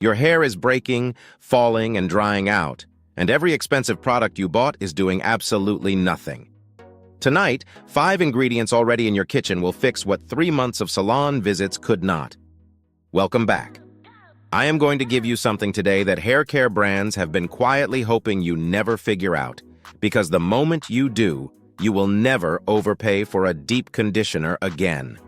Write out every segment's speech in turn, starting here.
Your hair is breaking, falling, and drying out, and every expensive product you bought is doing absolutely nothing. Tonight, 5 ingredients already in your kitchen will fix what 3 months of salon visits could not. Welcome back. I am going to give you something today that hair care brands have been quietly hoping you never figure out, because the moment you do, you will never overpay for a deep conditioner again.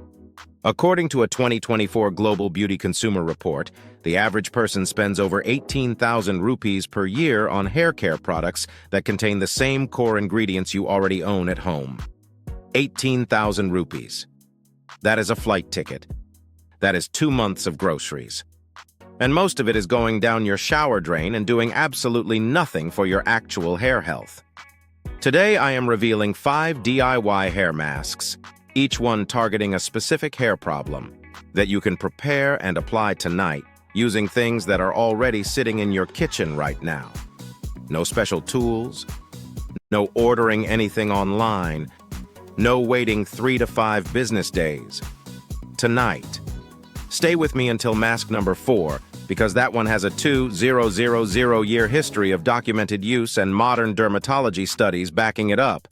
According to a 2024 Global Beauty Consumer Report, the average person spends over 18,000 rupees per year on hair care products that contain the same core ingredients you already own at home. 18,000 rupees. That is a flight ticket. That is 2 months of groceries. And most of it is going down your shower drain and doing absolutely nothing for your actual hair health. Today, I am revealing 5 DIY hair masks, each one targeting a specific hair problem, that you can prepare and apply tonight using things that are already sitting in your kitchen right now. No special tools, no ordering anything online, no waiting 3 to 5 business days. Tonight. Stay with me until mask number 4, because that one has a 2,000-year history of documented use and modern dermatology studies backing it up.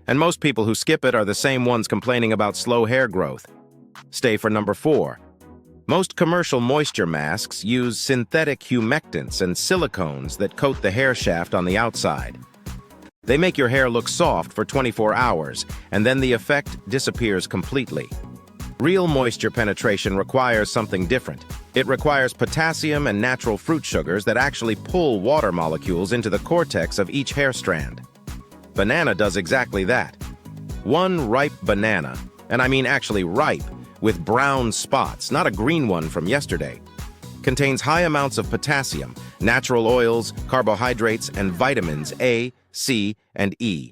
And most people who skip it are the same ones complaining about slow hair growth. Stay for number 4. Most commercial moisture masks use synthetic humectants and silicones that coat the hair shaft on the outside. They make your hair look soft for 24 hours, and then the effect disappears completely. Real moisture penetration requires something different. It requires potassium and natural fruit sugars that actually pull water molecules into the cortex of each hair strand. Banana does exactly that. One ripe banana, and I mean actually ripe, with brown spots, not a green one from yesterday, contains high amounts of potassium, natural oils, carbohydrates, and vitamins A, C, and E.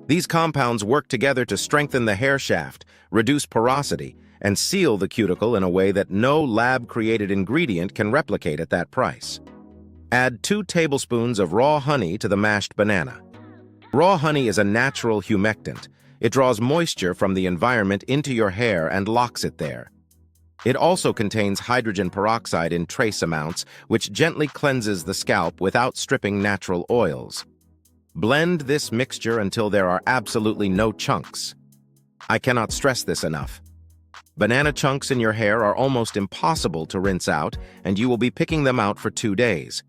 These compounds work together to strengthen the hair shaft, reduce porosity, and seal the cuticle in a way that no lab-created ingredient can replicate at that price. Add 2 tablespoons of raw honey to the mashed banana. Raw honey is a natural humectant. It draws moisture from the environment into your hair and locks it there. It also contains hydrogen peroxide in trace amounts, which gently cleanses the scalp without stripping natural oils. Blend this mixture until there are absolutely no chunks. I cannot stress this enough. Banana chunks in your hair are almost impossible to rinse out, and you will be picking them out for 2 days.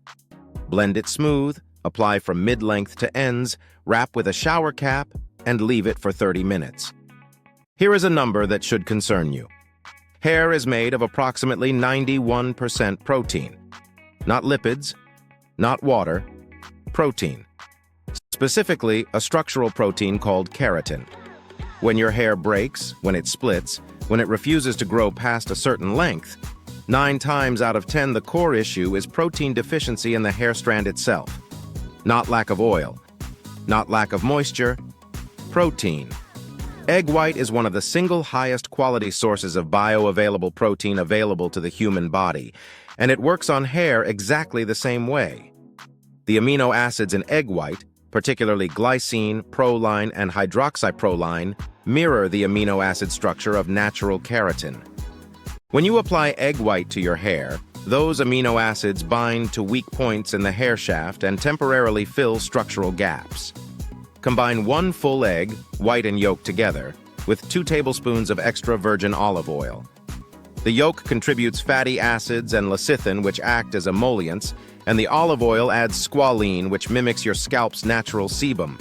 Blend it smooth, apply from mid-length to ends, wrap with a shower cap, and leave it for 30 minutes. Here is a number that should concern you. Hair is made of approximately 91% protein. Not lipids, not water, protein. Specifically, a structural protein called keratin. When your hair breaks, when it splits, when it refuses to grow past a certain length, 9 times out of 10 the core issue is protein deficiency in the hair strand itself. Not lack of oil, not lack of moisture, protein. Egg white is one of the single highest quality sources of bioavailable protein available to the human body, and it works on hair exactly the same way. The amino acids in egg white, particularly glycine, proline, and hydroxyproline, mirror the amino acid structure of natural keratin. When you apply egg white to your hair, those amino acids bind to weak points in the hair shaft and temporarily fill structural gaps. Combine 1 full egg, white and yolk together, with 2 tablespoons of extra virgin olive oil. The yolk contributes fatty acids and lecithin, which act as emollients, and the olive oil adds squalene, which mimics your scalp's natural sebum.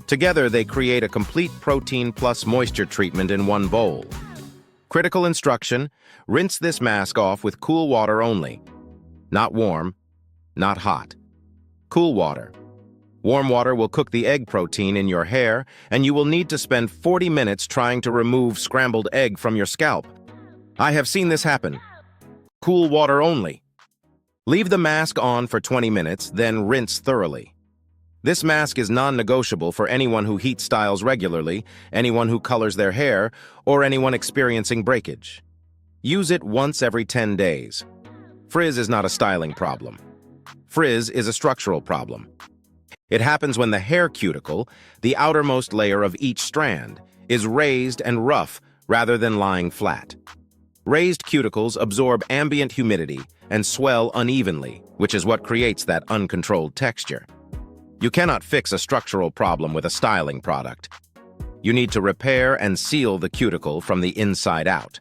Together, they create a complete protein plus moisture treatment in 1 bowl. Critical instruction: rinse this mask off with cool water only. Not warm, not hot. Cool water. Warm water will cook the egg protein in your hair, and you will need to spend 40 minutes trying to remove scrambled egg from your scalp. I have seen this happen. Cool water only. Leave the mask on for 20 minutes, then rinse thoroughly. This mask is non-negotiable for anyone who heat styles regularly, anyone who colors their hair, or anyone experiencing breakage. Use it once every 10 days. Frizz is not a styling problem. Frizz is a structural problem. It happens when the hair cuticle, the outermost layer of each strand, is raised and rough rather than lying flat. Raised cuticles absorb ambient humidity and swell unevenly, which is what creates that uncontrolled texture. You cannot fix a structural problem with a styling product. You need to repair and seal the cuticle from the inside out.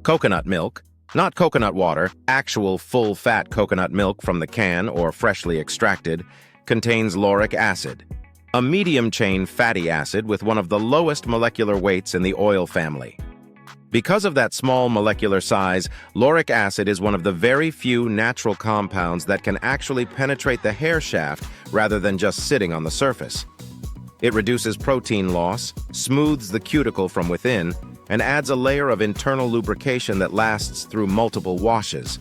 Coconut milk, not coconut water, actual full-fat coconut milk from the can or freshly extracted, contains lauric acid, a medium-chain fatty acid with one of the lowest molecular weights in the oil family. Because of that small molecular size, lauric acid is one of the very few natural compounds that can actually penetrate the hair shaft rather than just sitting on the surface. It reduces protein loss, smooths the cuticle from within, and adds a layer of internal lubrication that lasts through multiple washes.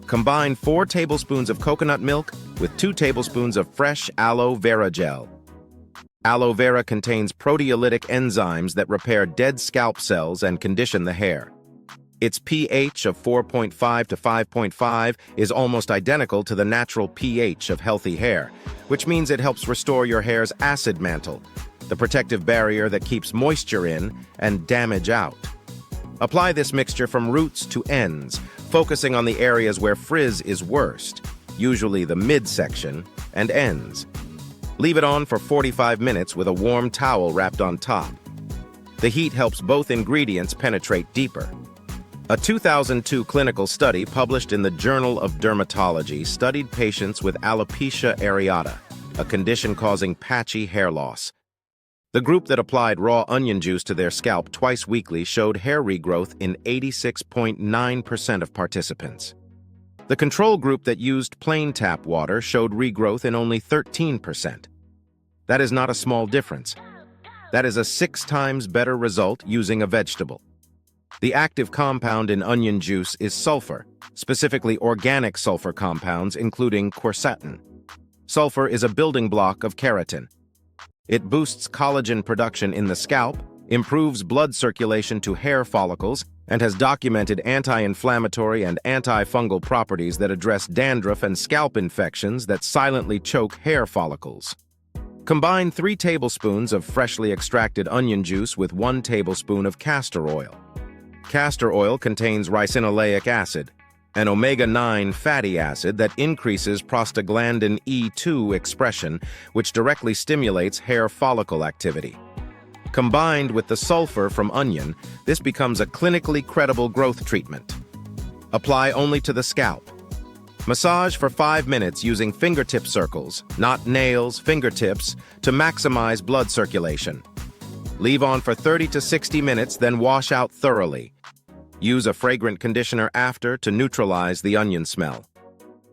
Combine 4 tablespoons of coconut milk with 2 tablespoons of fresh aloe vera gel. Aloe vera contains proteolytic enzymes that repair dead scalp cells and condition the hair. Its pH of 4.5 to 5.5 is almost identical to the natural pH of healthy hair, which means it helps restore your hair's acid mantle, the protective barrier that keeps moisture in and damage out. Apply this mixture from roots to ends, focusing on the areas where frizz is worst, usually the midsection and ends. Leave it on for 45 minutes with a warm towel wrapped on top. The heat helps both ingredients penetrate deeper. A 2002 clinical study published in the Journal of Dermatology studied patients with alopecia areata, a condition causing patchy hair loss. The group that applied raw onion juice to their scalp twice weekly showed hair regrowth in 86.9% of participants. The control group that used plain tap water showed regrowth in only 13%. That is not a small difference. That is a 6 times better result using a vegetable. The active compound in onion juice is sulfur, specifically organic sulfur compounds including quercetin. Sulfur is a building block of keratin. It boosts collagen production in the scalp, improves blood circulation to hair follicles, and has documented anti-inflammatory and antifungal properties that address dandruff and scalp infections that silently choke hair follicles. Combine 3 tablespoons of freshly extracted onion juice with 1 tablespoon of castor oil. Castor oil contains ricinoleic acid, an omega-9 fatty acid that increases prostaglandin E2 expression, which directly stimulates hair follicle activity. Combined with the sulfur from onion, this becomes a clinically credible growth treatment. Apply only to the scalp. Massage for 5 minutes using fingertip circles, not nails, fingertips, to maximize blood circulation. Leave on for 30 to 60 minutes, then wash out thoroughly. Use a fragrant conditioner after to neutralize the onion smell.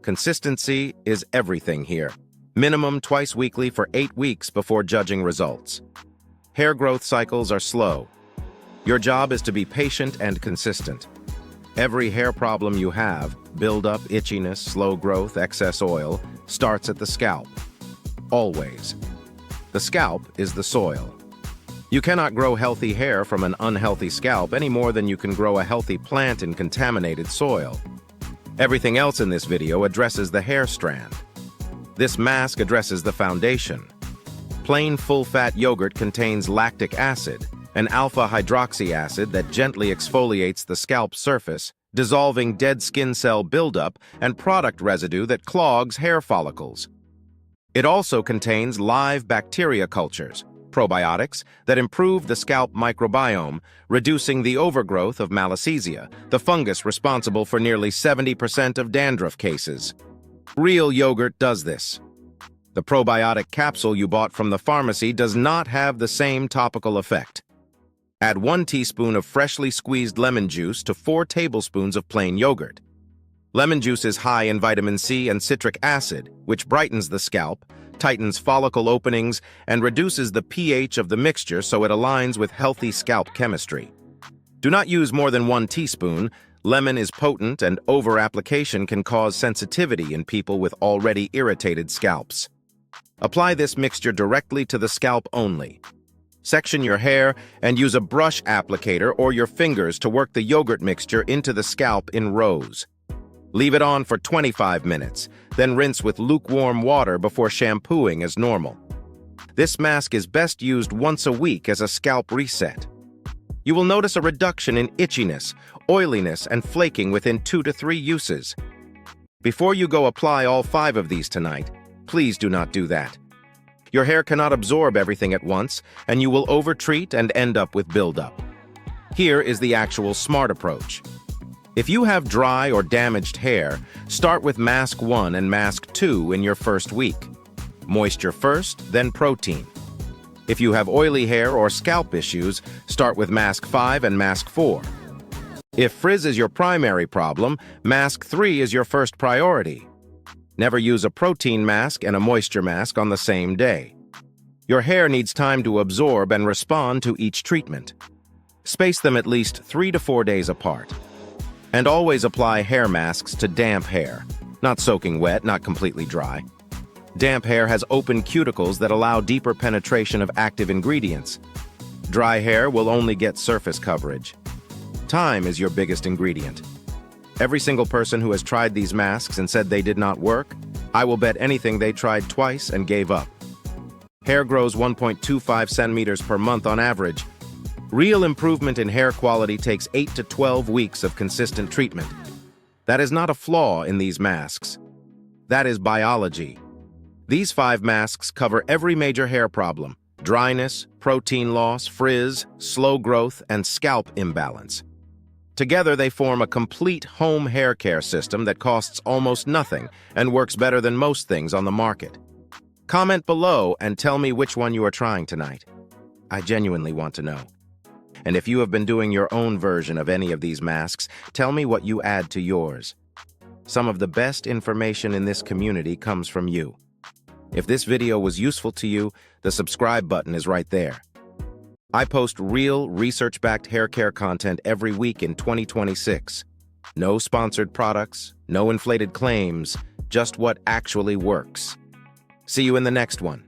Consistency is everything here. Minimum twice weekly for 8 weeks before judging results. Hair growth cycles are slow. Your job is to be patient and consistent. Every hair problem you have, buildup, itchiness, slow growth, excess oil, starts at the scalp. Always. The scalp is the soil. You cannot grow healthy hair from an unhealthy scalp any more than you can grow a healthy plant in contaminated soil. Everything else in this video addresses the hair strand. This mask addresses the foundation. Plain full-fat yogurt contains lactic acid, an alpha-hydroxy acid that gently exfoliates the scalp surface, dissolving dead skin cell buildup and product residue that clogs hair follicles. It also contains live bacteria cultures, probiotics, that improve the scalp microbiome, reducing the overgrowth of malassezia, the fungus responsible for nearly 70% of dandruff cases. Real yogurt does this. The probiotic capsule you bought from the pharmacy does not have the same topical effect. Add 1 teaspoon of freshly squeezed lemon juice to 4 tablespoons of plain yogurt. Lemon juice is high in vitamin C and citric acid, which brightens the scalp, tightens follicle openings, and reduces the pH of the mixture so it aligns with healthy scalp chemistry. Do not use more than 1 teaspoon. Lemon is potent, and over-application can cause sensitivity in people with already irritated scalps. Apply this mixture directly to the scalp only. Section your hair and use a brush applicator or your fingers to work the yogurt mixture into the scalp in rows. Leave it on for 25 minutes, then rinse with lukewarm water before shampooing as normal. This mask is best used once a week as a scalp reset. You will notice a reduction in itchiness, oiliness, and flaking within 2 to 3 uses. Before you go apply all 5 of these tonight, please do not do that. Your hair cannot absorb everything at once, and you will overtreat and end up with buildup. Here is the actual smart approach. If you have dry or damaged hair, start with Mask 1 and Mask 2 in your first week. Moisture first, then protein. If you have oily hair or scalp issues, start with Mask 5 and Mask 4. If frizz is your primary problem, Mask 3 is your first priority. Never use a protein mask and a moisture mask on the same day. Your hair needs time to absorb and respond to each treatment. Space them at least 3 to 4 days apart. And always apply hair masks to damp hair, not soaking wet, not completely dry. Damp hair has open cuticles that allow deeper penetration of active ingredients. Dry hair will only get surface coverage. Time is your biggest ingredient. Every single person who has tried these masks and said they did not work, I will bet anything they tried twice and gave up. Hair grows 1.25 centimeters per month on average. Real improvement in hair quality takes 8 to 12 weeks of consistent treatment. That is not a flaw in these masks. That is biology. These 5 masks cover every major hair problem: dryness, protein loss, frizz, slow growth, and scalp imbalance. Together, they form a complete home hair care system that costs almost nothing and works better than most things on the market. Comment below and tell me which one you are trying tonight. I genuinely want to know. And if you have been doing your own version of any of these masks, tell me what you add to yours. Some of the best information in this community comes from you. If this video was useful to you, the subscribe button is right there. I post real, research-backed hair care content every week in 2026. No sponsored products, no inflated claims, just what actually works. See you in the next one.